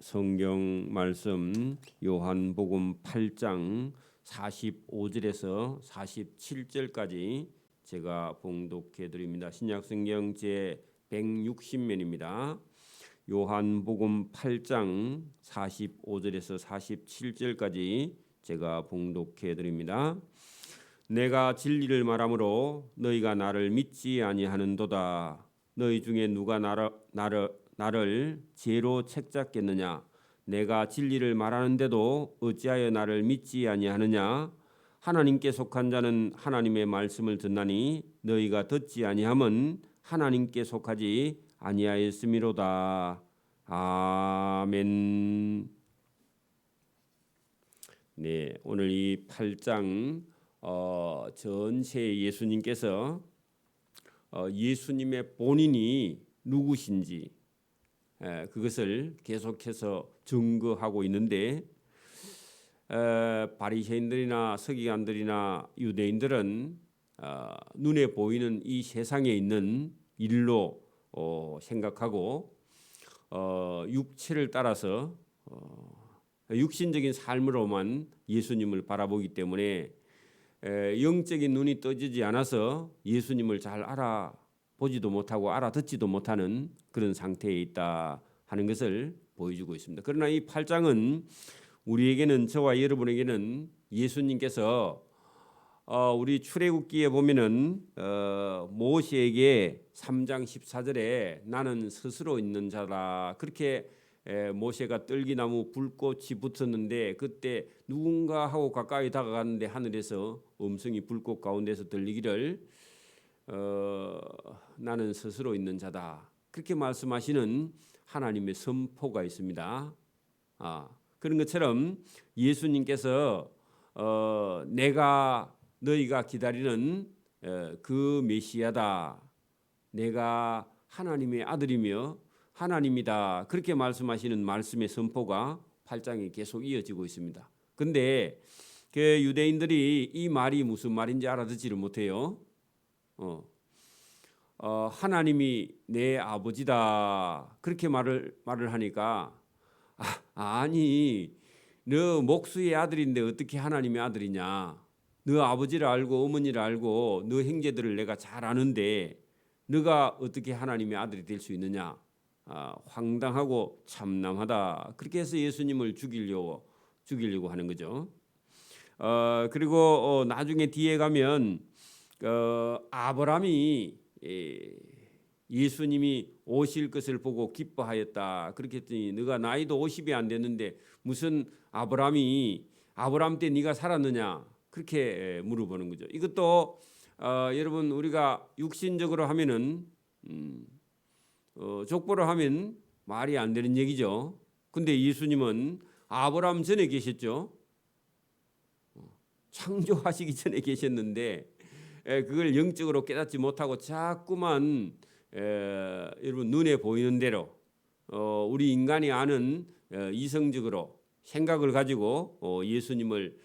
성경 말씀 요한복음 8장 45절에서 47절까지 제가 봉독해 드립니다. 신약성경 제 160면입니다. 요한복음 8장 45절에서 47절까지 제가 봉독해 드립니다. 내가 진리를 말하므로 너희가 나를 믿지 아니하는도다. 너희 중에 누가 나를 죄로 책잡겠느냐? 내가 진리를 말하는데도 어찌하여 나를 믿지 아니하느냐? 하나님께 속한 자는 하나님의 말씀을 듣나니 너희가 듣지 아니함은 하나님께 속하지 아니하였음이로다. 아멘. 네, 오늘 이 8장 전체 예수님께서 예수님의 본인이 누구신지 그것을 계속해서 증거하고 있는데 바리새인들이나 서기관들이나 유대인들은 눈에 보이는 이 세상에 있는 일로 생각하고 육체를 따라서 육신적인 삶으로만 예수님을 바라보기 때문에 영적인 눈이 떠지지 않아서 예수님을 잘 알아보지도 못하고 알아듣지도 못하는 그런 상태에 있다 하는 것을 보여주고 있습니다. 그러나 이 8장은 우리에게는, 저와 여러분에게는 예수님께서 우리 출애굽기에 보면은 모세에게 3장 14절에 나는 스스로 있는 자다 그렇게 모세가 떨기나무 불꽃이 붙었는데 그때 누군가 하고 가까이 다가갔는데 하늘에서 음성이 불꽃 가운데서 들리기를 나는 스스로 있는 자다 그렇게 말씀하시는 하나님의 선포가 있습니다. 그런 것처럼 예수님께서 내가 너희가 기다리는 그 메시아다, 내가 하나님의 아들이며 하나님이다 그렇게 말씀하시는 말씀의 선포가 8장에 계속 이어지고 있습니다. 그런데 그 유대인들이 이 말이 무슨 말인지 알아듣지를 못해요. 하나님이 내 아버지다 그렇게 말을 하니까 아니 너 목수의 아들인데 어떻게 하나님의 아들이냐? 너 아버지를 알고 어머니를 알고 너 형제들을 내가 잘 아는데 너가 어떻게 하나님의 아들이 될 수 있느냐? 황당하고 참남하다. 그렇게 해서 예수님을 죽이려고 하는 거죠. 그리고 나중에 뒤에 가면 아브라함이 예수님이 오실 것을 보고 기뻐하였다. 그렇게 했더니 너가 나이도 50이 안 됐는데 무슨 아브라함 때 네가 살았느냐? 그렇게 물어보는 거죠. 이것도 여러분 우리가 육신적으로 하면은 족보로 하면 말이 안 되는 얘기죠. 근데 예수님은 아브라함 전에 계셨죠. 창조하시기 전에 계셨는데 그걸 영적으로 깨닫지 못하고 자꾸만 여러분 눈에 보이는 대로 우리 인간이 아는 이성적으로 생각을 가지고 예수님을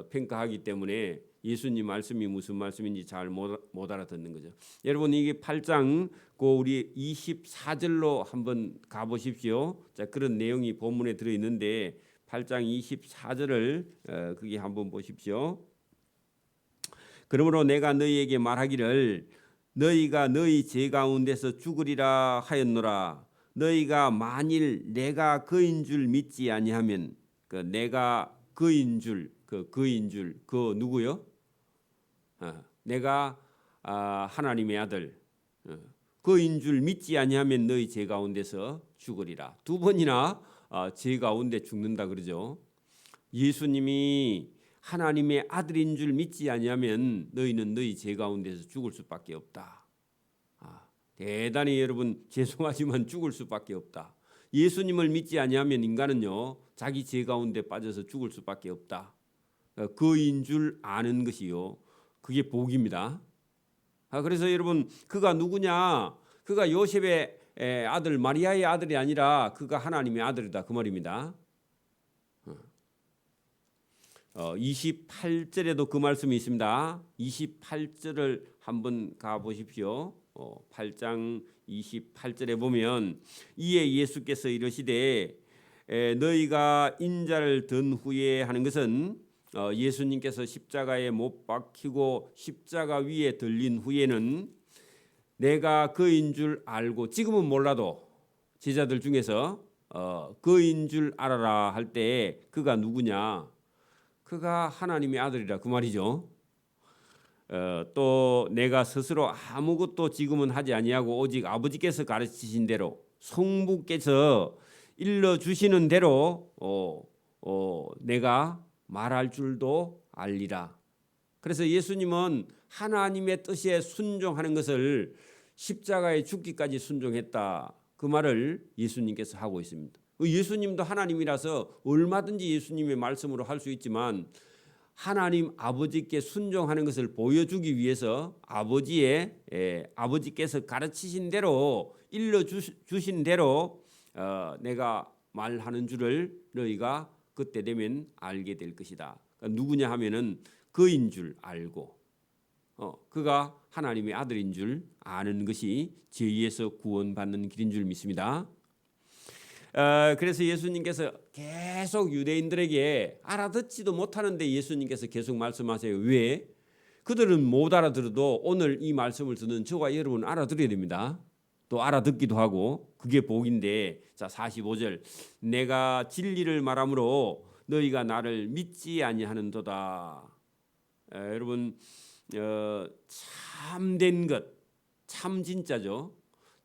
평가하기 때문에 예수님 말씀이 무슨 말씀인지 잘 못 알아듣는 거죠. 여러분 이게 8장 우리 24절로 한번 가보십시오. 자, 그런 내용이 본문에 들어 있는데 8장 24절을 거기 한번 보십시오. 그러므로 내가 너희에게 말하기를 너희가 너희 죄 가운데서 죽으리라 하였노라. 너희가 만일 내가 그인 줄 믿지 아니하면 내가 그인 줄 그 누구요? 내가 하나님의 아들 그인 줄 믿지 아니하면 너희 죄 가운데서 죽으리라. 두 번이나 죄 가운데 죽는다 그러죠. 예수님이 하나님의 아들인 줄 믿지 아니하면 너희는 너희 죄 가운데서 죽을 수밖에 없다. 대단히 여러분 죄송하지만 죽을 수밖에 없다. 예수님을 믿지 아니하면 인간은요 자기 죄 가운데 빠져서 죽을 수밖에 없다. 그인 줄 아는 것이요 그게 복입니다. 그래서 여러분 그가 누구냐? 그가 요셉의 아들 마리아의 아들이 아니라 그가 하나님의 아들이다 그 말입니다. 28절에도 그 말씀이 있습니다. 28절을 한번 가보십시오. 8장 28절에 보면 이에 예수께서 이르시되 너희가 인자를 든 후에 하는 것은 예수님께서 십자가에 못 박히고 십자가 위에 들린 후에는 내가 그인 줄 알고, 지금은 몰라도 제자들 중에서 그인 줄 알아라 할 때 그가 누구냐? 그가 하나님의 아들이라 그 말이죠. 또 내가 스스로 아무것도 지금은 하지 아니하고 오직 아버지께서 가르치신 대로 성부께서 일러 주시는 대로 내가 말할 줄도 알리라. 그래서 예수님은 하나님의 뜻에 순종하는 것을 십자가에 죽기까지 순종했다. 그 말을 예수님께서 하고 있습니다. 예수님도 하나님이라서 얼마든지 예수님의 말씀으로 할 수 있지만 하나님 아버지께 순종하는 것을 보여주기 위해서 아버지께서 가르치신 대로 일러 주신 대로 내가 말하는 줄을 너희가 그때 되면 알게 될 것이다. 그러니까 누구냐 하면은 그인 줄 알고 그가 하나님의 아들인 줄 아는 것이 죄에서 구원받는 길인 줄 믿습니다. 그래서 예수님께서 계속 유대인들에게 알아듣지도 못하는데 예수님께서 계속 말씀하세요. 왜? 그들은 못 알아들어도 오늘 이 말씀을 듣는 저와 여러분 알아들어야 됩니다. 또 알아듣기도 하고 그게 복인데, 자 45절, 내가 진리를 말함으로 너희가 나를 믿지 아니하는도다. 여러분 참된 것, 참 진짜죠.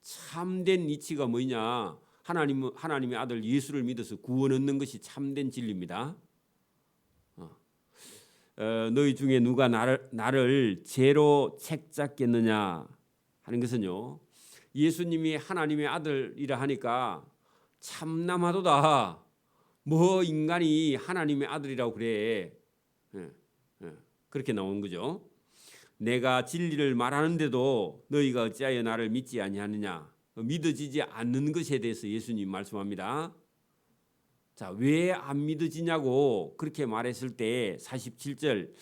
참된 이치가 뭐냐? 하나님의 아들 예수를 믿어서 구원 얻는 것이 참된 진리입니다. 너희 중에 누가 나를 죄로 책잡겠느냐 하는 것은요, 예수님이 하나님의 아들이라 하니까 참남하도다. 뭐 인간이 하나님의 아들이라고 그래. 그렇게 나온 거죠. 내가 진리를 말하는데도 너희가 어찌하여 나를 믿지 아니하느냐. 믿어지지 않는 것에 대해서 예수님 말씀합니다. 자, 왜 안 믿어지냐고 그렇게 말했을 때 47절,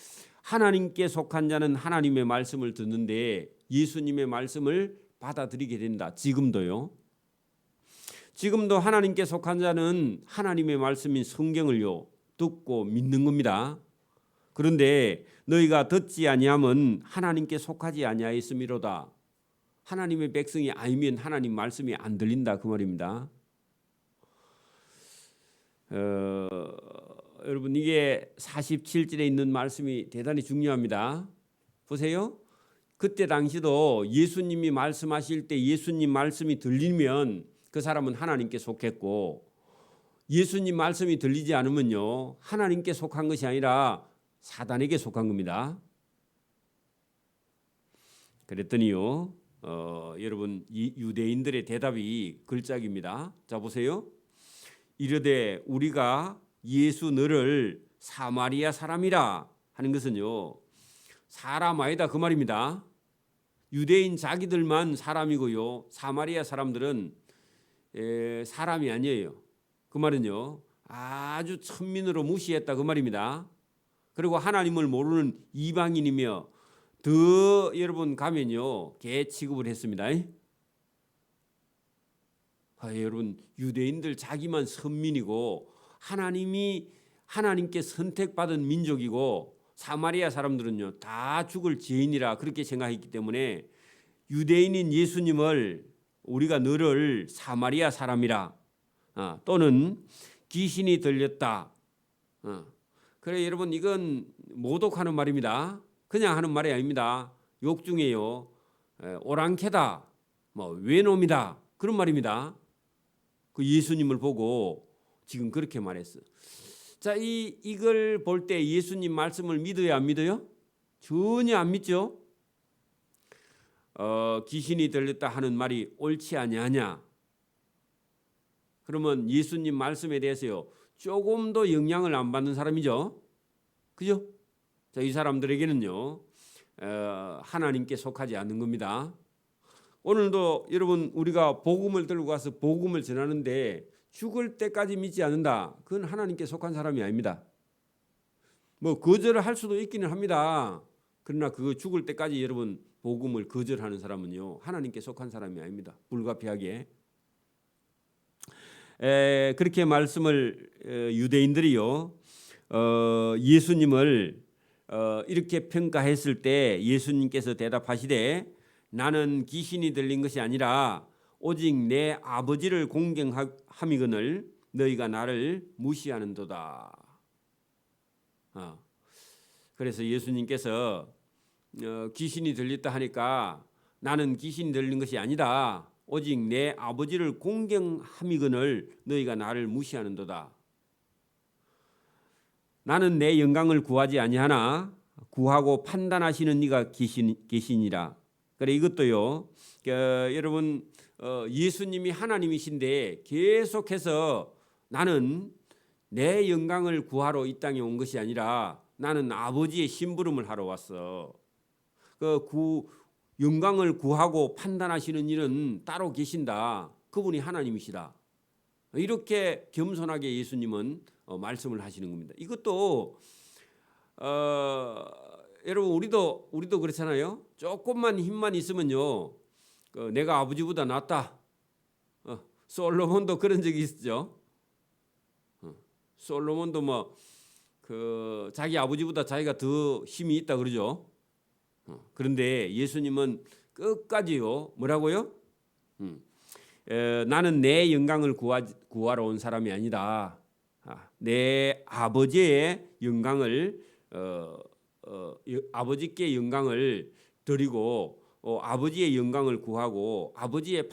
하나님께 속한 자는 하나님의 말씀을 듣는데 예수님의 말씀을 받아들이게 된다. 지금도요. 지금도 하나님께 속한 자는 하나님의 말씀인 성경을요 듣고 믿는 겁니다. 그런데 너희가 듣지 아니하면 하나님께 속하지 아니하였음이로다. 하나님의 백성이 아니면 하나님 말씀이 안 들린다 그 말입니다. 여러분 이게 47절에 있는 말씀이 대단히 중요합니다. 보세요. 그때 당시도 예수님이 말씀하실 때 예수님 말씀이 들리면 그 사람은 하나님께 속했고, 예수님 말씀이 들리지 않으면요 하나님께 속한 것이 아니라 사단에게 속한 겁니다. 그랬더니요 여러분 이 유대인들의 대답이 걸작입니다. 자 보세요. 이르되 우리가 예수 너를 사마리아 사람이라 하는 것은요 사람 아니다 그 말입니다. 유대인 자기들만 사람이고요 사마리아 사람들은 사람이 아니에요. 그 말은요 아주 천민으로 무시했다 그 말입니다. 그리고 하나님을 모르는 이방인이며 더 여러분 가면요 개 취급을 했습니다. 여러분 유대인들 자기만 선민이고 하나님께 선택받은 민족이고 사마리아 사람들은요 다 죽을 죄인이라 그렇게 생각했기 때문에 유대인인 예수님을 우리가 너를 사마리아 사람이라 또는 귀신이 들렸다. 그래 여러분 이건 모독하는 말입니다. 그냥 하는 말이 아닙니다. 욕 중에요 오랑캐다, 뭐 외놈이다 그런 말입니다. 그 예수님을 보고 지금 그렇게 말했어. 자, 이걸 볼 때 예수님 말씀을 믿어야 안 믿어요? 전혀 안 믿죠. 귀신이 들렸다 하는 말이 옳지 아니하냐? 그러면 예수님 말씀에 대해서요 조금도 영향을 안 받는 사람이죠. 그죠? 자, 이 사람들에게는요 하나님께 속하지 않는 겁니다. 오늘도 여러분 우리가 복음을 들고 가서 복음을 전하는데 죽을 때까지 믿지 않는다. 그건 하나님께 속한 사람이 아닙니다. 뭐 거절을 할 수도 있기는 합니다. 그러나 그 죽을 때까지 여러분 복음을 거절하는 사람은요 하나님께 속한 사람이 아닙니다. 불가피하게. 그렇게 말씀을 유대인들이요 예수님을 이렇게 평가했을 때 예수님께서 대답하시되 나는 귀신이 들린 것이 아니라 오직 내 아버지를 공경함이거늘 너희가 나를 무시하는도다. 그래서 예수님께서 귀신이 들렸다 하니까 나는 귀신이 들린 것이 아니다. 오직 내 아버지를 공경함이거늘 너희가 나를 무시하는도다. 나는 내 영광을 구하지 아니하나 구하고 판단하시는 이가 계시니라. 그래 이것도요. 여러분 예수님이 하나님이신데 계속해서 나는 내 영광을 구하러 이 땅에 온 것이 아니라 나는 아버지의 심부름을 하러 왔어. 영광을 구하고 판단하시는 이는 따로 계신다. 그분이 하나님이시다. 이렇게 겸손하게 예수님은 말씀을 하시는 겁니다. 이것도 여러분 우리도 그렇잖아요. 조금만 힘만 있으면요, 내가 아버지보다 낫다. 솔로몬도 그런 적이 있죠. 솔로몬도 뭐 자기 아버지보다 자기가 더 힘이 있다 그러죠. 그런데 예수님은 끝까지요 뭐라고요? 나는 내 영광을 구하러 온 사람이 아니다. 내 아버지의 영광을 아버지께 영광을 드리고 아버지의 영광을 구하고 아버지의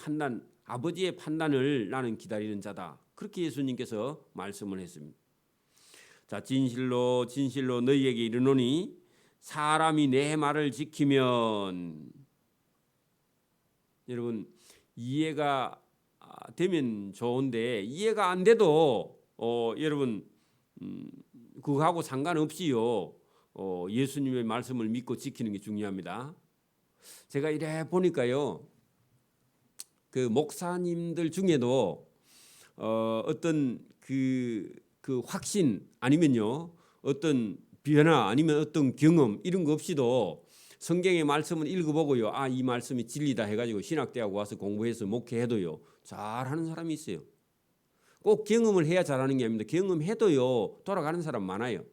판단을 나는 기다리는 자다. 그렇게 예수님께서 말씀을 했습니다. 자, 진실로 진실로 너희에게 이르노니 사람이 내 말을 지키면, 여러분 이해가 되면 좋은데 이해가 안 돼도 여러분 그거하고 상관없이요 예수님의 말씀을 믿고 지키는 게 중요합니다. 제가 이래 보니까요 그 목사님들 중에도 어떤 그 확신 아니면요 어떤 변화 아니면 어떤 경험 이런 거 없이도 성경의 말씀을 읽어보고요, 이 말씀이 진리다 해가지고 신학대학 와서 공부해서 목회해도요 잘하는 사람이 있어요. 꼭 경험을 해야 잘하는 게 아닙니다. 경험해도요 돌아가는 사람 많아요.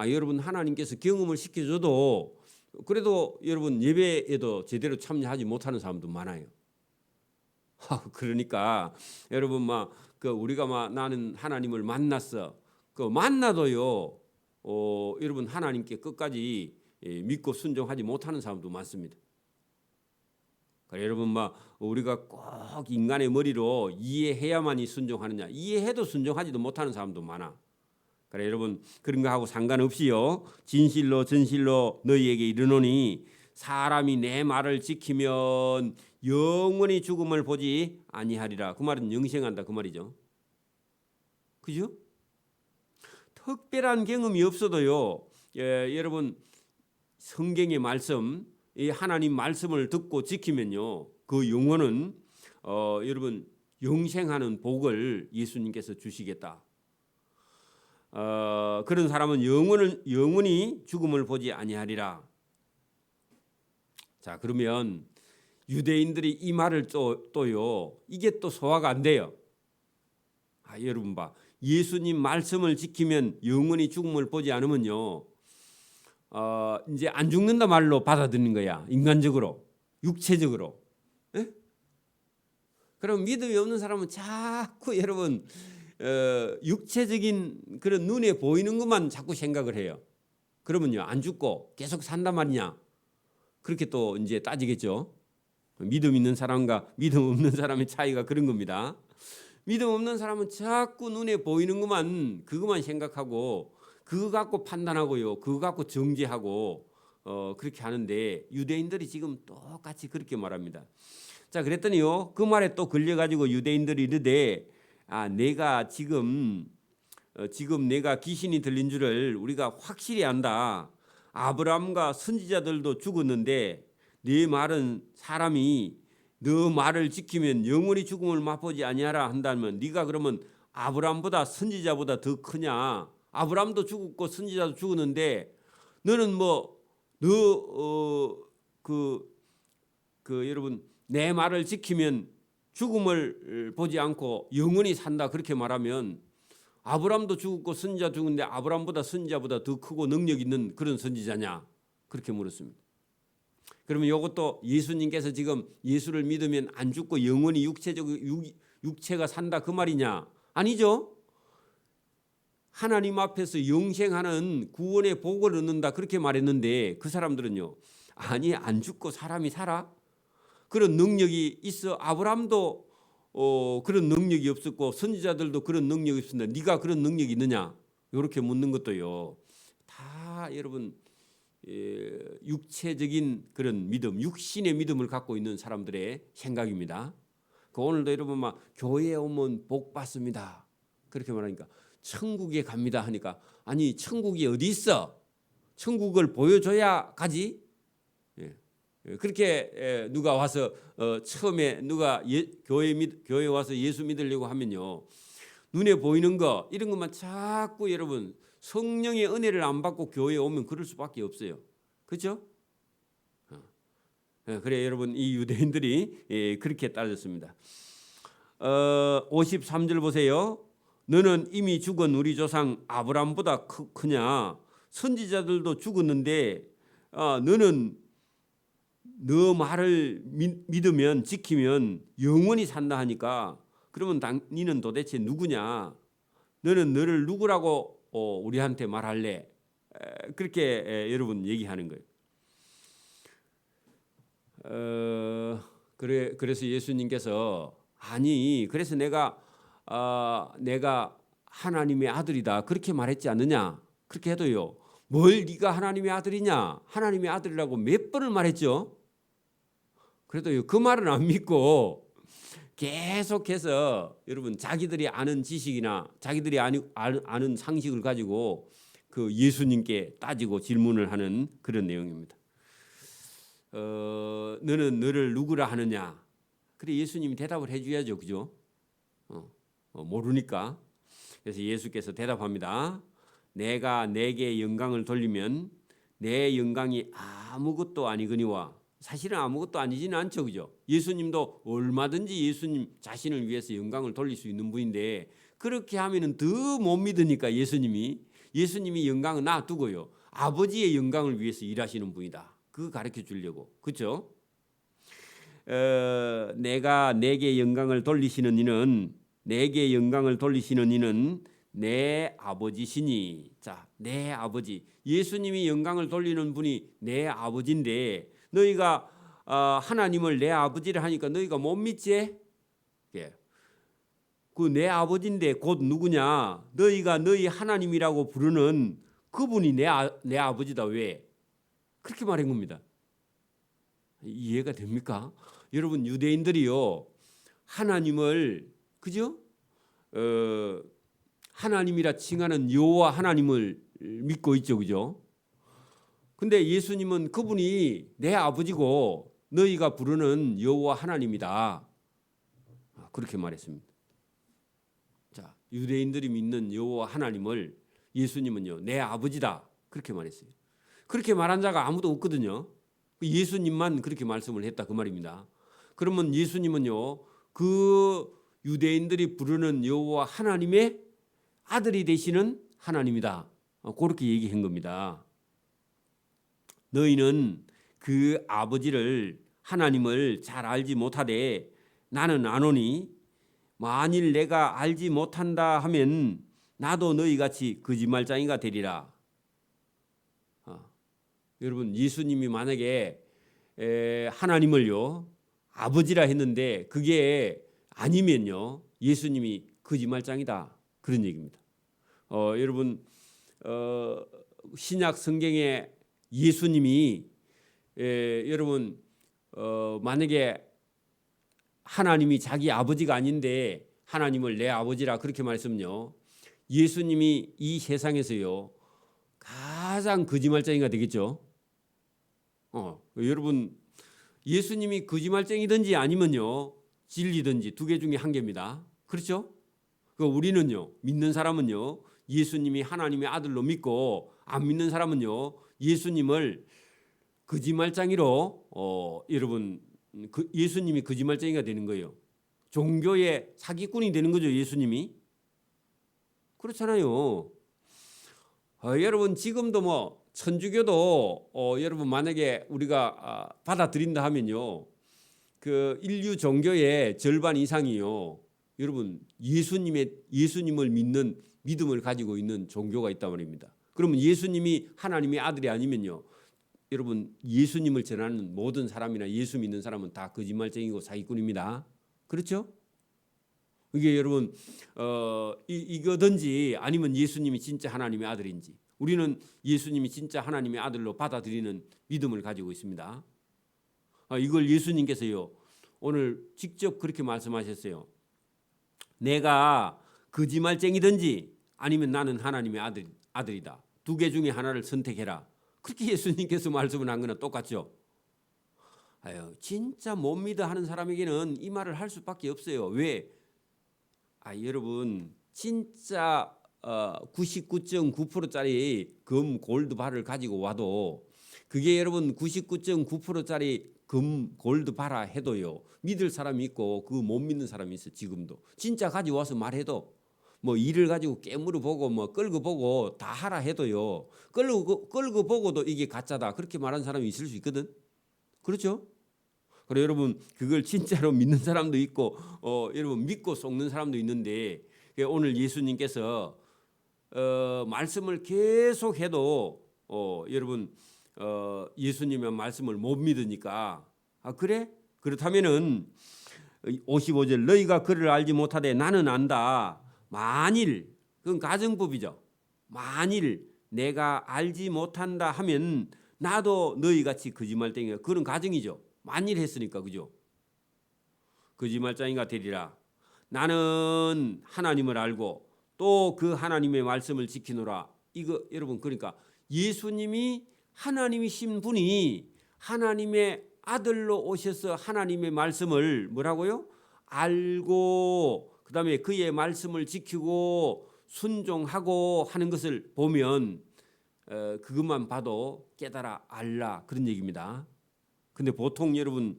여러분 하나님께서 경험을 시켜줘도 그래도 여러분 예배에도 제대로 참여하지 못하는 사람도 많아요. 그러니까 여러분 우리가 나는 하나님을 만났어. 만나도요 여러분 하나님께 끝까지 믿고 순종하지 못하는 사람도 많습니다. 그래 여러분 우리가 꼭 인간의 머리로 이해해야만이 순종하느냐, 이해해도 순종하지도 못하는 사람도 많아. 그래 여러분 그런 거하고 상관없이요 진실로 진실로 너희에게 이르노니 사람이 내 말을 지키면 영원히 죽음을 보지 아니하리라. 그 말은 영생한다 그 말이죠. 그죠? 특별한 경험이 없어도요 여러분 성경의 말씀, 이 하나님 말씀을 듣고 지키면요 그 영혼은 여러분 영생하는 복을 예수님께서 주시겠다. 그런 사람은 영원히 죽음을 보지 아니하리라. 자, 그러면 유대인들이 이 말을 또요 이게 또 소화가 안 돼요. 여러분 예수님 말씀을 지키면 영원히 죽음을 보지 않으면요 이제 안 죽는다 말로 받아들이는 거야. 인간적으로, 육체적으로. 에? 그럼 믿음이 없는 사람은 자꾸 여러분 육체적인 그런 눈에 보이는 것만 자꾸 생각을 해요. 그러면요 안 죽고 계속 산단 말이냐, 그렇게 또 이제 따지겠죠. 믿음 있는 사람과 믿음 없는 사람의 차이가 그런 겁니다. 믿음 없는 사람은 자꾸 눈에 보이는 그것만 생각하고 그거 갖고 판단하고요, 그거 갖고 정죄하고 그렇게 하는데 유대인들이 지금 똑같이 그렇게 말합니다. 자, 그랬더니요 그 말에 또 걸려가지고 유대인들이 이르되 내가 지금 내가 귀신이 들린 줄을 우리가 확실히 안다. 아브라함과 선지자들도 죽었는데 네 말은 사람이 너 말을 지키면 영원히 죽음을 맛보지 아니하라 한다면 네가 그러면 아브라함보다 선지자보다 더 크냐? 아브라함도 죽었고 선지자도 죽었는데 너는 여러분 내 말을 지키면 죽음을 보지 않고 영원히 산다 그렇게 말하면 아브라함도 죽었고 선지자 죽은데 아브라함보다 선지자보다 더 크고 능력 있는 그런 선지자냐? 그렇게 물었습니다. 그러면 이것도 예수님께서 지금 예수를 믿으면 안 죽고 영원히 육체가 산다 그 말이냐? 아니죠. 하나님 앞에서 영생하는 구원의 복을 얻는다 그렇게 말했는데 그 사람들은요. 아니 안 죽고 사람이 살아? 그런 능력이 있어. 아브라함도 그런 능력이 없었고 선지자들도 그런 능력이 없었는데 네가 그런 능력이 있느냐? 이렇게 묻는 것도요. 다 여러분 육체적인 그런 믿음, 육신의 믿음을 갖고 있는 사람들의 생각입니다. 오늘도 여러분 막 교회에 오면 복 받습니다. 그렇게 말하니까 천국에 갑니다 하니까 아니 천국이 어디 있어? 천국을 보여줘야 가지. 그렇게 누가 와서 처음에 누가 교회 와서 예수 믿으려고 하면요 눈에 보이는 거 이런 것만 자꾸 여러분 성령의 은혜를 안 받고 교회에 오면 그럴 수밖에 없어요. 그렇죠? 그래 여러분 이 유대인들이 그렇게 따졌습니다. 53절 보세요. 너는 이미 죽은 우리 조상 아브라함보다 크냐? 선지자들도 죽었는데 너는 너 말을 믿으면 지키면 영원히 산다 하니까 그러면 니는 도대체 누구냐? 너는 너를 누구라고 우리한테 말할래? 그렇게 여러분 얘기하는 거예요. 그래서 예수님께서 아니 그래서 내가 하나님의 아들이다 그렇게 말했지 않느냐? 그렇게 해도요. 뭘 네가 하나님의 아들이냐? 하나님의 아들이라고 몇 번을 말했죠. 그래도 그 말은 안 믿고 계속해서 여러분 자기들이 아는 지식이나 자기들이 아는 상식을 가지고 그 예수님께 따지고 질문을 하는 그런 내용입니다. 너는 너를 누구라 하느냐? 그래 예수님이 대답을 해줘야죠, 그죠? 모르니까. 그래서 예수께서 대답합니다. 내가 내게 영광을 돌리면 내 영광이 아무것도 아니거니와 사실은 아무것도 아니지는 않죠, 그죠? 예수님도 얼마든지 예수님 자신을 위해서 영광을 돌릴 수 있는 분인데 그렇게 하면은 더 못 믿으니까 예수님이 영광은 놔두고요 아버지의 영광을 위해서 일하시는 분이다. 그거 가르쳐 주려고, 그렇죠? 내가 내게 영광을 돌리시는 이는 내게 영광을 돌리시는 이는 내 아버지시니. 자, 내 아버지. 예수님이 영광을 돌리는 분이 내 아버지인데 너희가 하나님을 내 아버지를 하니까 너희가 못 믿지? 예. 그 내 아버지인데 곧 누구냐? 너희가 너희 하나님이라고 부르는 그분이 내 아버지다. 왜? 그렇게 말한 겁니다. 이해가 됩니까? 여러분 유대인들이요 하나님을 그죠? 하나님이라 칭하는 여호와 하나님을 믿고 있죠, 그죠? 근데 예수님은 그분이 내 아버지고 너희가 부르는 여호와 하나님이다. 그렇게 말했습니다. 자, 유대인들이 믿는 여호와 하나님을 예수님은요 내 아버지다 그렇게 말했어요. 그렇게 말한 자가 아무도 없거든요. 예수님만 그렇게 말씀을 했다 그 말입니다. 그러면 예수님은요 그 유대인들이 부르는 여호와 하나님의 아들이 되시는 하나님이다. 그렇게 얘기한 겁니다. 너희는 그 아버지를 하나님을 잘 알지 못하되 나는 아노니 만일 내가 알지 못한다 하면 나도 너희같이 거짓말쟁이가 되리라. 여러분 예수님이 만약에 하나님을요 아버지라 했는데 그게 아니면요 예수님이 거짓말쟁이다 그런 얘기입니다. 여러분 신약 성경에 예수님이 여러분 만약에 하나님이 자기 아버지가 아닌데 하나님을 내 아버지라 그렇게 말씀요 예수님이 이 세상에서요 가장 거짓말쟁이가 되겠죠. 여러분 예수님이 거짓말쟁이든지 아니면요 진리든지 두 개 중에 한 개입니다. 그렇죠? 우리는요 믿는 사람은요 예수님이 하나님의 아들로 믿고 안 믿는 사람은요 예수님을 거짓말쟁이로 여러분 예수님이 거짓말쟁이가 되는 거예요. 종교의 사기꾼이 되는 거죠, 예수님이. 그렇잖아요. 여러분 지금도 뭐 천주교도 여러분 만약에 우리가 받아들인다 하면요, 그 인류 종교의 절반 이상이요, 여러분 예수님을 믿는 믿음을 가지고 있는 종교가 있단 말입니다. 그러면 예수님이 하나님의 아들이 아니면요, 여러분 예수님을 전하는 모든 사람이나 예수 믿는 사람은 다 거짓말쟁이고 사기꾼입니다. 그렇죠? 이게 여러분 이거든지 아니면 예수님이 진짜 하나님의 아들인지, 우리는 예수님이 진짜 하나님의 아들로 받아들이는 믿음을 가지고 있습니다. 이걸 예수님께서요 오늘 직접 그렇게 말씀하셨어요. 내가 거짓말쟁이든지 아니면 나는 하나님의 아들이다. 두 개 중에 하나를 선택해라. 그렇게 예수님께서 말씀을 한 거나 똑같죠. 진짜 못 믿어 하는 사람에게는 이 말을 할 수밖에 없어요. 왜? 여러분 진짜 99.9%짜리 금 골드 바를 가지고 와도 그게 여러분 99.9%짜리 금 골드 바라 해도요, 믿을 사람이 있고 그 못 믿는 사람이 있어. 지금도 진짜 가지고 와서 말해도 뭐 일을 가지고 깨물어 보고 뭐 끌고 보고 다 하라 해도요, 끌고 보고도 이게 가짜다 그렇게 말하는 사람이 있을 수 있거든. 그렇죠? 그래 여러분 그걸 진짜로 믿는 사람도 있고 여러분 믿고 속는 사람도 있는데, 오늘 예수님께서 말씀을 계속해도 여러분 예수님의 말씀을 못 믿으니까, 그래? 그렇다면은 55절 너희가 그를 알지 못하되 나는 안다. 만일, 그건 가정법이죠. 만일 내가 알지 못한다 하면 나도 너희같이 거짓말쟁이가, 그런 가정이죠. 만일 했으니까, 그죠? 거짓말쟁이가 되리라. 나는 하나님을 알고 또 그 하나님의 말씀을 지키노라. 이거 여러분, 그러니까 예수님이 하나님이신 분이 하나님의 아들로 오셔서 하나님의 말씀을 뭐라고요? 알고 그다음에 그의 말씀을 지키고 순종하고 하는 것을 보면 그것만 봐도 깨달아 알라, 그런 얘기입니다. 근데 보통 여러분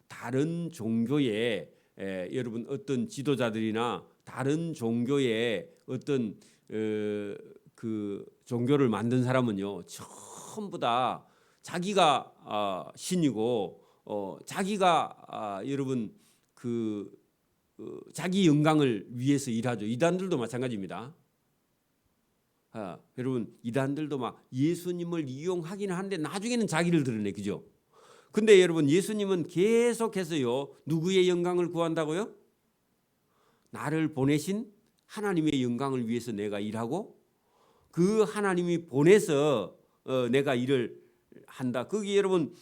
다른 종교의 여러분 어떤 지도자들이나 다른 종교의 어떤 그 종교를 만든 사람은요, 전부 다 자기가 신이고 자기가 여러분 자기 영광을 위해서 일하죠. 이단들도 마찬가지입니다. 여러분 이단들도 막 예수님을 이용하기는 한데 나중에는 자기를 드러내, 그죠? 근데 여러분 예수님은 계속해서요 누구의 영광을 구한다고요? 나를 보내신 하나님의 영광을 위해서 내가 일하고 그 하나님이 보내서 내가 일을 한다. 거기 여러분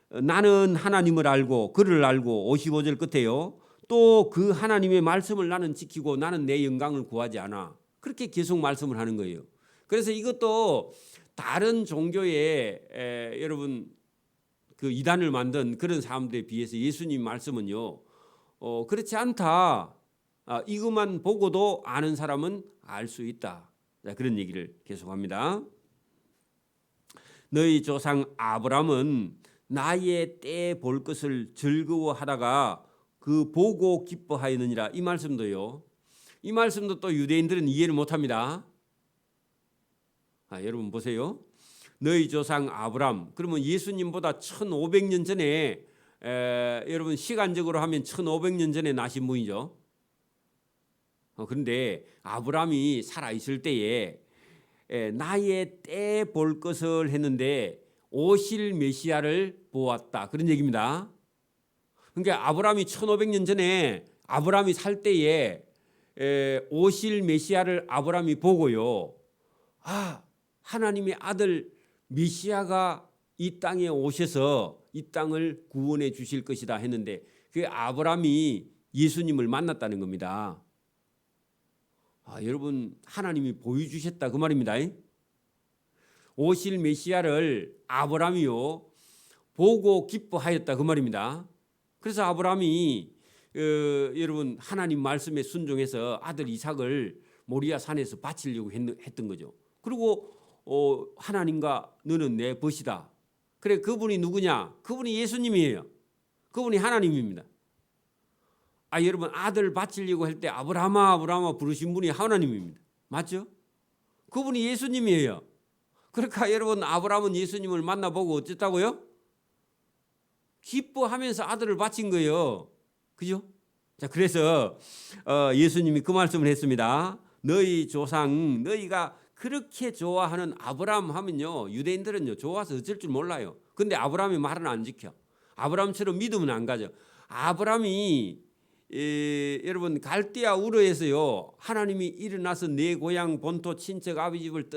나는 하나님을 알고 그를 알고 55절 끝에요. 또 그 하나님의 말씀을 나는 지키고 나는 내 영광을 구하지 않아. 그렇게 계속 말씀을 하는 거예요. 그래서 이것도 다른 종교의 여러분 그 이단을 만든 그런 사람들에 비해서 예수님 말씀은요 그렇지 않다. 이것만 보고도 아는 사람은 알 수 있다. 그런 얘기를 계속합니다. 너희 조상 아브라함은 나의 때 볼 것을 즐거워하다가 그 보고 기뻐하였느니라. 이 말씀도요. 이 말씀도 또 유대인들은 이해를 못합니다. 여러분 보세요. 너희 조상 아브라함, 그러면 예수님보다 1500년 전에 여러분 시간적으로 하면 1500년 전에 나신 분이죠. 그런데 아브라함이 살아있을 때에 나의 때 볼 것을 했는데 오실 메시아를 보았다, 그런 얘기입니다. 그러니까 아브라함이 1500년 전에 아브라함이 살 때에 오실 메시아를 아브라함이 보고요, 하나님의 아들 메시아가 이 땅에 오셔서 이 땅을 구원해 주실 것이다 했는데 그 아브라함이 예수님을 만났다는 겁니다. 여러분 하나님이 보여주셨다 그 말입니다. 오실 메시아를 아브라함이요 보고 기뻐하였다 그 말입니다. 그래서 아브라함이 여러분 하나님 말씀에 순종해서 아들 이삭을 모리아 산에서 바치려고 했던 거죠. 그리고 하나님과 너는 내 벗이다. 그래, 그분이 누구냐? 그분이 예수님이에요. 그분이 하나님입니다. 여러분 아들 바치려고 할 때 아브라함아 아브라함아 부르신 분이 하나님입니다. 맞죠? 그분이 예수님이에요. 그러니까 여러분 아브라함은 예수님을 만나보고 어쨌다고요? 기뻐하면서 아들을 바친 거예요. 그죠? 자, 그래서 예수님이 그 말씀을 했습니다. 너희 조상, 너희가 그렇게 좋아하는 아브라함 하면요, 유대인들은요 좋아서 어쩔 줄 몰라요. 근데 아브라함이 말은 안 지켜. 아브라함처럼 믿으면 안 가죠. 아브라함이 여러분 갈대아 우르에서요 하나님이 일어나서 내 고향 본토 친척 아비 집을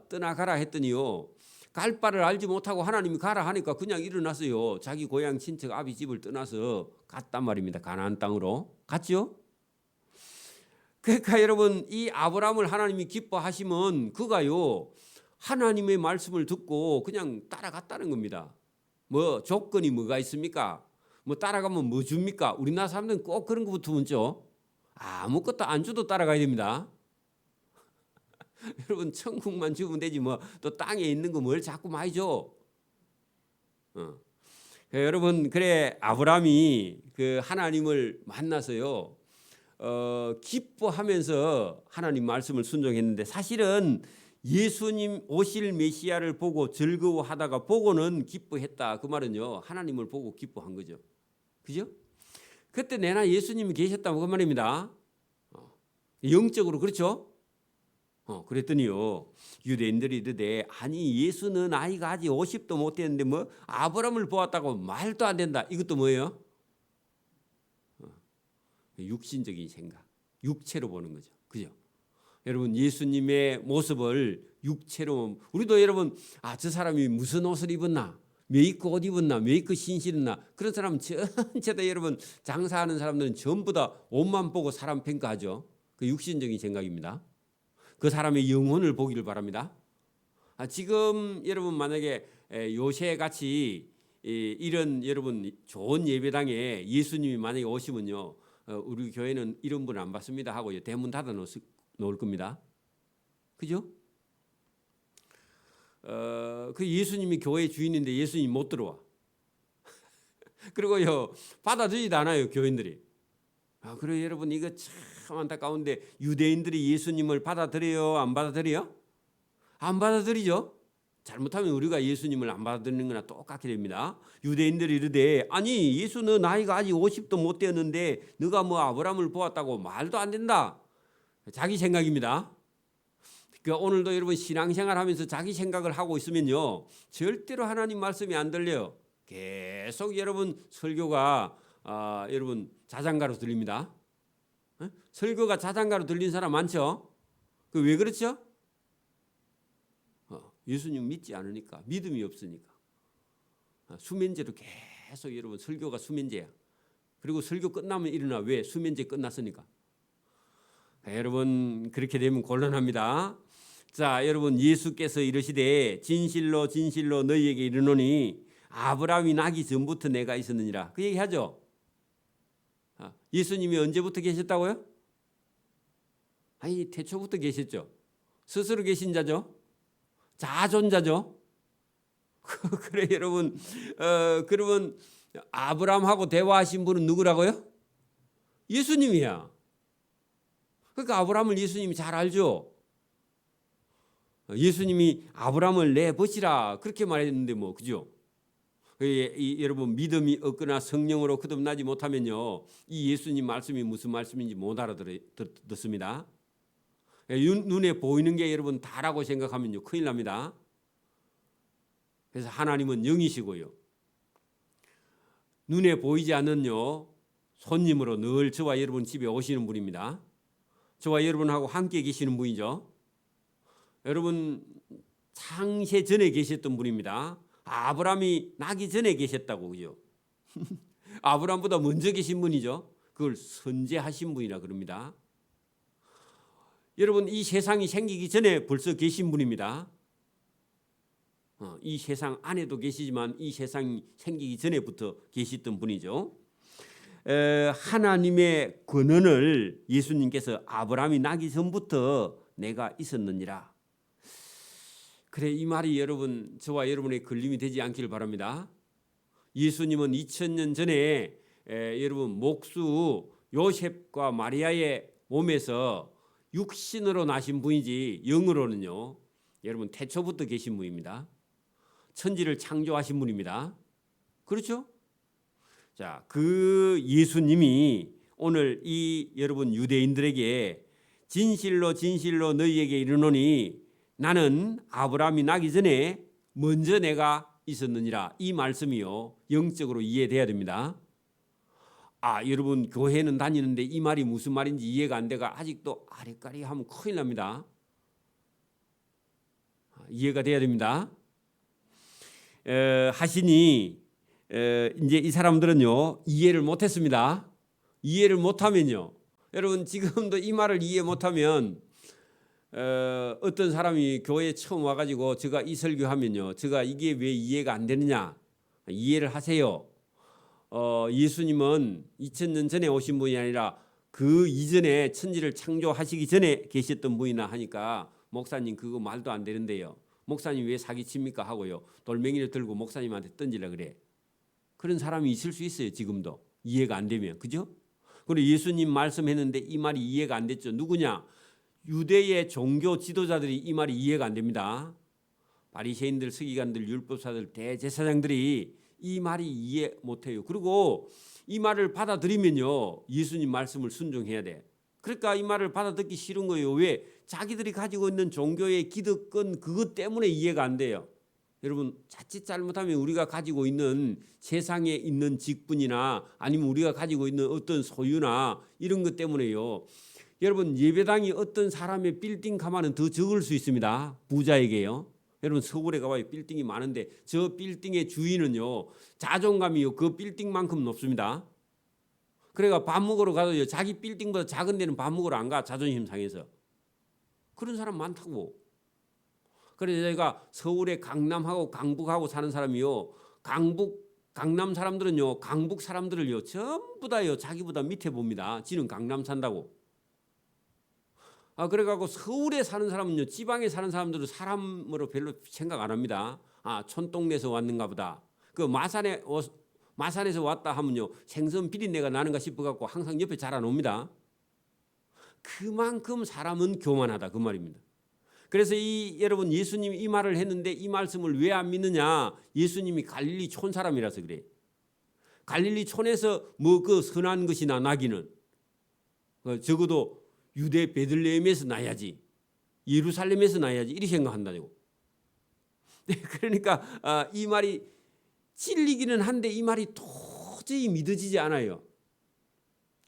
떠나가라 했더니요 갈 바를 알지 못하고 하나님이 가라 하니까 그냥 일어났어요. 자기 고향 친척 아비 집을 떠나서 갔단 말입니다. 가나안 땅으로 갔죠. 그러니까 여러분 이 아브라함을 하나님이 기뻐하시면 그가요 하나님의 말씀을 듣고 그냥 따라갔다는 겁니다. 뭐 조건이 뭐가 있습니까? 뭐 따라가면 뭐 줍니까? 우리나라 사람들은 꼭 그런 거부터 묻죠. 아무것도 안 줘도 따라가야 됩니다. 여러분 천국만 주면 되지 뭐 또 땅에 있는 거 뭘 자꾸 많이 줘. 여러분 그래 아브라함이 그 하나님을 만나서요 기뻐하면서 하나님 말씀을 순종했는데 사실은 예수님 오실 메시아를 보고 즐거워하다가 보고는 기뻐했다. 그 말은요 하나님을 보고 기뻐한 거죠. 그죠? 그때 내나 예수님이 계셨다고 그 말입니다. 영적으로 그렇죠? 그랬더니요 유대인들이 이르되 아니 예수는 나이가 아직 50도 못 됐는데 뭐 아브라함을 보았다고 말도 안 된다. 이것도 뭐예요? 육신적인 생각, 육체로 보는 거죠. 그죠? 여러분 예수님의 모습을 육체로 우리도 여러분 저 사람이 무슨 옷을 입었나? 메이크 옷 입었나? 메이크 신실했나? 그런 사람 전체 다 여러분 장사하는 사람들은 전부 다 옷만 보고 사람 평가하죠. 그 육신적인 생각입니다. 그 사람의 영혼을 보기를 바랍니다. 지금 여러분 만약에 요새 같이 이런 여러분 좋은 예배당에 예수님이 만약에 오시면요 우리 교회는 이런 분 안 받습니다 하고 대문 닫아 놓을 겁니다. 그죠? 그 예수님이 교회 주인인데 예수님 못 들어와. 그리고요 받아들이지도 않아요 교인들이. 그래 여러분 이거 참 안타까운데 유대인들이 예수님을 받아들여요? 안 받아들여요? 안 받아들이죠. 잘못하면 우리가 예수님을 안 받아들이는 거나 똑같게 됩니다. 유대인들이 이르되 아니 예수는 나이가 아직 50도 못 되었는데 너가 뭐 아브라함을 보았다고 말도 안 된다. 자기 생각입니다. 그러니까 오늘도 여러분 신앙생활 하면서 자기 생각을 하고 있으면요 절대로 하나님 말씀이 안 들려요. 계속 여러분 설교가 여러분 자장가로 들립니다. 설교가 자장가로 들린 사람 많죠? 그 왜 그렇죠? 예수님 믿지 않으니까 믿음이 없으니까 수면제로 계속 여러분 설교가 수면제야. 그리고 설교 끝나면 일어나 왜? 수면제 끝났으니까. 여러분 그렇게 되면 곤란합니다. 자 여러분 예수께서 이르시되 진실로 진실로 너희에게 이르노니 아브라함이 나기 전부터 내가 있었느니라. 그 얘기하죠. 예수님이 언제부터 계셨다고요? 아니 태초부터 계셨죠. 스스로 계신 자죠. 자존자죠. 그래 여러분 그러면 아브라함하고 대화하신 분은 누구라고요? 예수님이야. 그러니까 아브라함을 예수님이 잘 알죠. 예수님이 아브라함을 내보시라 그렇게 말했는데 뭐 그죠? 여러분 믿음이 없거나 성령으로 거듭나지 못하면요 이 예수님 말씀이 무슨 말씀인지 못 알아듣습니다. 눈에 보이는 게 여러분 다라고 생각하면요 큰일 납니다. 그래서 하나님은 영이시고요 눈에 보이지 않는요 손님으로 늘 저와 여러분 집에 오시는 분입니다. 저와 여러분하고 함께 계시는 분이죠. 여러분 창세 전에 계셨던 분입니다. 아브라함이 나기 전에 계셨다고 그죠? 아브라함보다 먼저 계신 분이죠. 그걸 선제하신 분이라 그럽니다. 여러분 이 세상이 생기기 전에 벌써 계신 분입니다. 이 세상 안에도 계시지만 이 세상이 생기기 전에부터 계시던 분이죠. 하나님의 권한을 예수님께서 아브라함이 나기 전부터 내가 있었느니라. 그래 이 말이 여러분 저와 여러분의 걸림이 되지 않기를 바랍니다. 예수님은 2000년 전에 여러분 목수 요셉과 마리아의 몸에서 육신으로 나신 분이지 영으로는요. 여러분 태초부터 계신 분입니다. 천지를 창조하신 분입니다. 그렇죠? 자, 그 예수님이 오늘 이 여러분 유대인들에게 진실로 진실로 너희에게 이르노니 나는 아브라함이 나기 전에 먼저 내가 있었느니라. 이 말씀이요. 영적으로 이해돼야 됩니다. 여러분 교회는 다니는데 이 말이 무슨 말인지 이해가 안 돼가 아직도 아리까리하면 큰일 납니다. 이해가 돼야 됩니다. 하시니 이제 이 사람들은요 이해를 못했습니다. 이해를 못하면요, 여러분 지금도 이 말을 이해 못하면 어떤 사람이 교회에 처음 와가지고 제가 이 설교하면요, 제가 이게 왜 이해가 안 되느냐 이해를 하세요. 예수님은 2000년 전에 오신 분이 아니라 그 이전에 천지를 창조하시기 전에 계셨던 분이나 하니까 목사님 그거 말도 안 되는데요. 목사님 왜 사기칩니까 하고요. 돌멩이를 들고 목사님한테 던지려 그래. 그런 사람이 있을 수 있어요. 지금도 이해가 안 되면. 그죠? 그리고 예수님 말씀했는데 이 말이 이해가 안 됐죠. 누구냐? 유대의 종교 지도자들이 이 말이 이해가 안 됩니다. 바리새인들, 서기관들, 율법사들, 대제사장들이 이 말이 이해 못해요. 그리고 이 말을 받아들이면요 예수님 말씀을 순종해야 돼. 그러니까 이 말을 받아듣기 싫은 거예요. 왜? 자기들이 가지고 있는 종교의 기득권 그것 때문에 이해가 안 돼요. 여러분 자칫 잘못하면 우리가 가지고 있는 세상에 있는 직분이나 아니면 우리가 가지고 있는 어떤 소유나 이런 것 때문에요. 여러분 예배당이 어떤 사람의 빌딩 가만은 더 적을 수 있습니다. 부자에게요. 여러분 서울에 가봐요. 빌딩이 많은데 저 빌딩의 주인은요 자존감이요 그 빌딩만큼 높습니다. 그러니까 밥 먹으러 가도요 자기 빌딩보다 작은 데는 밥 먹으러 안 가. 자존심 상해서. 그런 사람 많다고. 그래서 저희가 서울에 강남하고 강북하고 사는 사람이요, 강남 사람들은요 강북 사람들을요 전부 다요 자기보다 밑에 봅니다. 지는 강남 산다고. 그래갖고 서울에 사는 사람은요 지방에 사는 사람들은 사람으로 별로 생각 안 합니다. 촌동네에서 왔는가 보다. 그 마산에서 왔다 하면요 생선 비린내가 나는가 싶어갖고 항상 옆에 잘 안 옵니다. 그만큼 사람은 교만하다 그 말입니다. 그래서 여러분 예수님이 이 말을 했는데 이 말씀을 왜 안 믿느냐? 예수님이 갈릴리 촌 사람이라서 그래. 갈릴리 촌에서 뭐 그 선한 것이나 나기는 적어도 유대 베들레헴에서 나야지, 예루살렘에서 나야지 이렇게 생각한다고. 네, 그러니까 이 말이 찔리기는 한데 이 말이 도저히 믿어지지 않아요.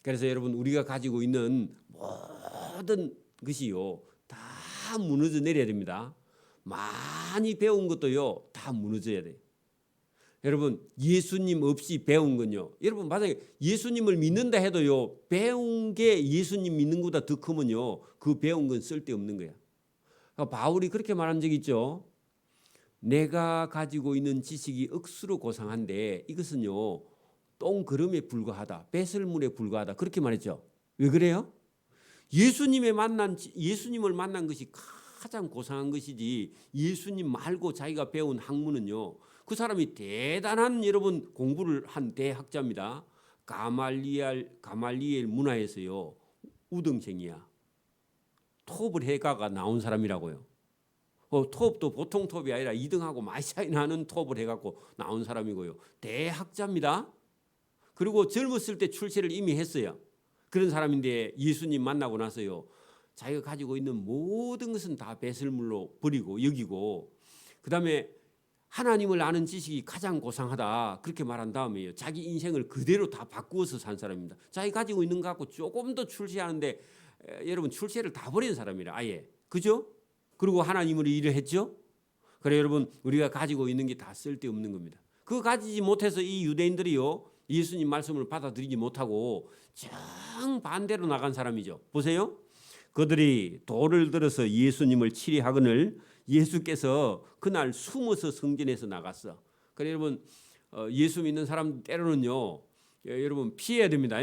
그래서 여러분 우리가 가지고 있는 모든 것이요 다 무너져 내려야 됩니다. 많이 배운 것도요 다 무너져야 돼요. 여러분 예수님 없이 배운 건요, 여러분 만약에 예수님을 믿는다 해도요 배운 게 예수님 믿는 것보다 더 크면요 그 배운 건 쓸데없는 거야. 바울이 그렇게 말한 적이 있죠. 내가 가지고 있는 지식이 억수로 고상한데 이것은요 똥그름에 불과하다, 배설물에 불과하다 그렇게 말했죠. 왜 그래요? 예수님을 만난 것이 가장 고상한 것이지 자기가 말고 자기가 배운 학문은요 그 사람이 대단한 여러분 공부를 한 대학자입니다. 가말리엘 문화에서요 우등생이야. 톱을 해가가 나온 사람이라고요. 톱도 보통 톱이 아니라 2등하고 많이 차이 나는 톱을 해갖고 나온 사람이고요. 대학자입니다. 그리고 젊었을 때 출세를 이미 했어요. 그런 사람인데 예수님 만나고 나서요 자기가 가지고 있는 모든 것은 다 배설물로 버리고 여기고, 그 다음에 하나님을 아는 지식이 가장 고상하다 그렇게 말한 다음에요 자기 인생을 그대로 다 바꾸어서 산 사람입니다. 자기 가지고 있는 거 갖고 조금 더 출세하는데 여러분 출세를 다 버린 사람이라 아예. 그죠? 그리고 하나님으로 일을 했죠. 그래 여러분 우리가 가지고 있는 게 다 쓸데없는 겁니다. 그거 가지지 못해서 이 유대인들이요 예수님 말씀을 받아들이지 못하고 정반대로 나간 사람이죠. 보세요. 그들이 돌을 들어서 예수님을 치리하거늘 예수께서 그날 숨어서 성전에서 나갔어. 그래 여러분 예수 믿는 사람 때로는요 여러분 피해야 됩니다.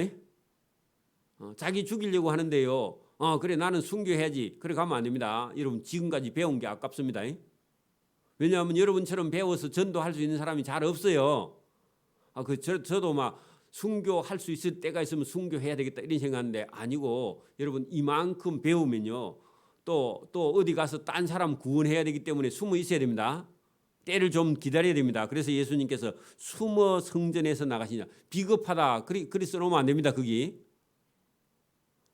자기 죽이려고 하는데요 그래 나는 순교해야지 그래 가면 안 됩니다. 여러분 지금까지 배운 게 아깝습니다. 왜냐하면 여러분처럼 배워서 전도할 수 있는 사람이 잘 없어요. 저도 막 순교할 수 있을 때가 있으면 순교해야 되겠다 이런 생각하는데 아니고 여러분 이만큼 배우면요 또 어디 가서 딴 사람 구원해야 되기 때문에 숨어 있어야 됩니다. 때를 좀 기다려야 됩니다. 그래서 예수님께서 숨어 성전에서 나가시냐 비겁하다 그리 써놓으면 안 됩니다. 거기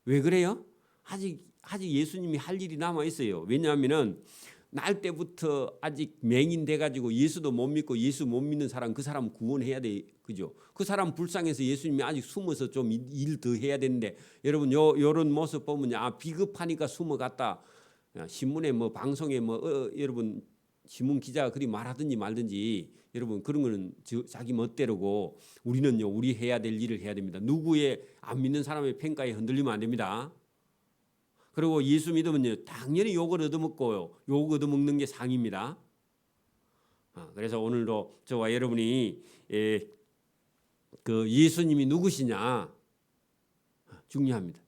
왜 그래요? 아직 예수님이 할 일이 남아 있어요. 왜냐하면은 날 때부터 아직 맹인돼 가지고 예수도 못 믿고 예수 못 믿는 사람 그 사람 구원해야 돼. 그죠? 그 사람 불쌍해서 예수님이 아직 숨어서 좀 일 더 해야 되는데 여러분 요런 모습 보면 비겁하니까 숨어갔다. 신문에 뭐 방송에 여러분 신문 기자가 그리 말하든지 말든지 여러분 그런 거는 자기 멋대로고 우리는요 우리 해야 될 일을 해야 됩니다. 누구의 안 믿는 사람의 평가에 흔들리면 안 됩니다. 그리고 예수 믿으면요 당연히 욕을 얻어먹고요. 욕 얻어먹는 게 상입니다. 그래서 오늘도 저와 여러분이 그 예수님이 누구시냐 중요합니다.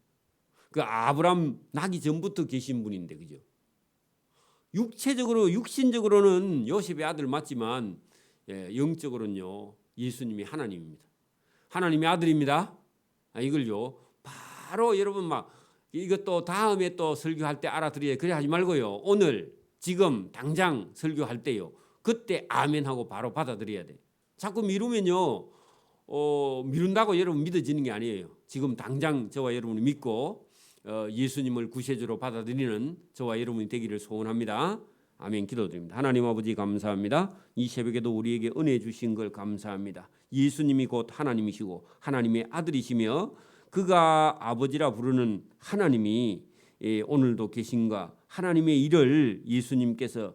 그 아브람 나기 전부터 계신 분인데 그죠? 육신적으로는 요셉의 아들 맞지만 영적으로는요 예수님이 하나님입니다. 하나님의 아들입니다. 이걸요 바로 여러분 막 이것도 다음에 또 설교할 때 알아들어야 그래 하지 말고요. 오늘 지금 당장 설교할 때요. 그때 아멘하고 바로 받아들여야 돼. 자꾸 미루면요 미룬다고 여러분 믿어지는 게 아니에요. 지금 당장 저와 여러분이 믿고 예수님을 구세주로 받아들이는 저와 여러분이 되기를 소원합니다. 아멘. 기도드립니다. 하나님 아버지 감사합니다. 이 새벽에도 우리에게 은혜 주신 걸 감사합니다. 예수님이 곧 하나님이시고 하나님의 아들이시며 그가 아버지라 부르는 하나님이 오늘도 계신가 하나님의 일을 예수님께서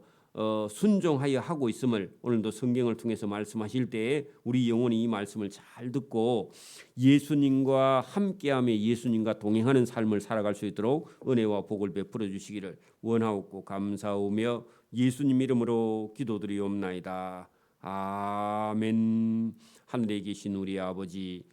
순종하여 하고 있음을 오늘도 성경을 통해서 말씀하실 때에 우리 영혼이 이 말씀을 잘 듣고 예수님과 함께하며 예수님과 동행하는 삶을 살아갈 수 있도록 은혜와 복을 베풀어 주시기를 원하옵고 감사하며 예수님 이름으로 기도드리옵나이다. 아멘. 하늘에 계신 우리 아버지